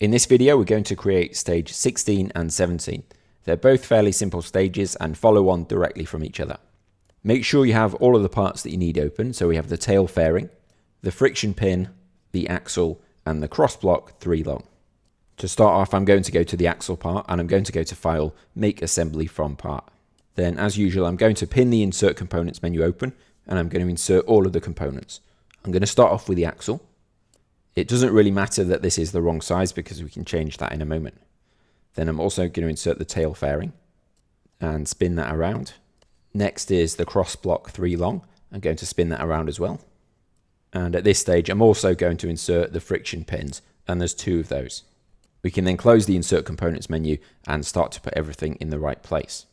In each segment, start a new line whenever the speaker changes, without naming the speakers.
In this video, we're going to create stage 16 and 17. They're both fairly simple stages and follow on directly from each other. Make sure you have all of the parts that you need open. So we have the tail fairing, the friction pin, the axle, and the cross block 3 long. To start off, I'm going to go to the axle part and I'm going to go to File, Make Assembly From Part. Then, as usual, I'm going to pin the Insert Components menu open and I'm going to insert all of the components. I'm going to start off with the axle. It doesn't really matter that this is the wrong size because we can change that in a moment. Then I'm also going to insert the tail fairing and spin that around. Next is the cross block 3 long. I'm going to spin that around as well. And at this stage, I'm also going to insert the friction pins, and there's 2 of those. We can then close the Insert Components menu and start to put everything in the right place.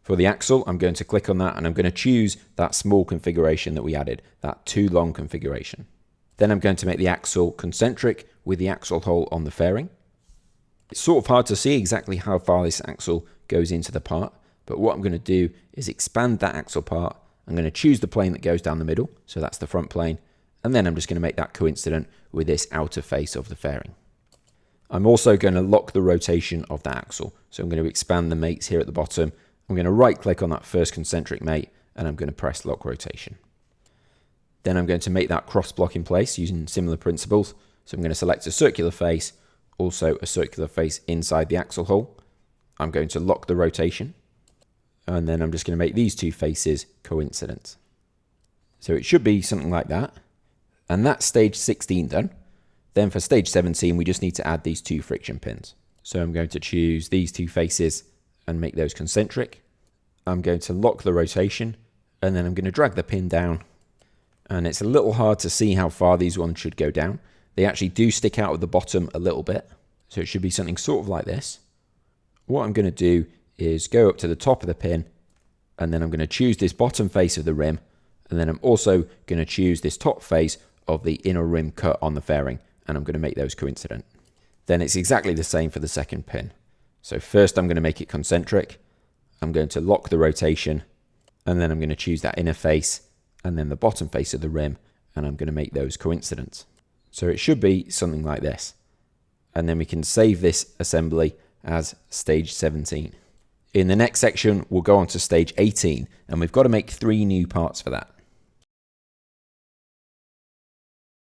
For the axle, I'm going to click on that and I'm going to choose that small configuration that we added, that 2 long configuration. Then I'm going to make the axle concentric with the axle hole on the fairing. It's sort of hard to see exactly how far this axle goes into the part, but what I'm going to do is expand that axle part. I'm going to choose the plane that goes down the middle, so that's the front plane, and then I'm just going to make that coincident with this outer face of the fairing. I'm also going to lock the rotation of that axle, so I'm going to expand the mates here at the bottom. I'm going to right click on that first concentric mate and I'm going to press lock rotation. Then I'm going to make that cross block in place using similar principles. So I'm going to select a circular face, also a circular face inside the axle hole. I'm going to lock the rotation. And then I'm just going to make these 2 faces coincident. So it should be something like that. And that's stage 16 done. Then for stage 17, we just need to add these 2 friction pins. So I'm going to choose these 2 faces and make those concentric. I'm going to lock the rotation and then I'm going to drag the pin down. And it's a little hard to see how far these ones should go down. They actually do stick out of the bottom a little bit. So it should be something sort of like this. What I'm going to do is go up to the top of the pin and then I'm going to choose this bottom face of the rim. And then I'm also going to choose this top face of the inner rim cut on the fairing. And I'm going to make those coincident. Then it's exactly the same for the second pin. So first I'm going to make it concentric. I'm going to lock the rotation and then I'm going to choose that inner face and then the bottom face of the rim, and I'm going to make those coincident. So it should be something like this. And then we can save this assembly as stage 17. In the next section, we'll go on to stage 18, and we've got to make 3 new parts for that.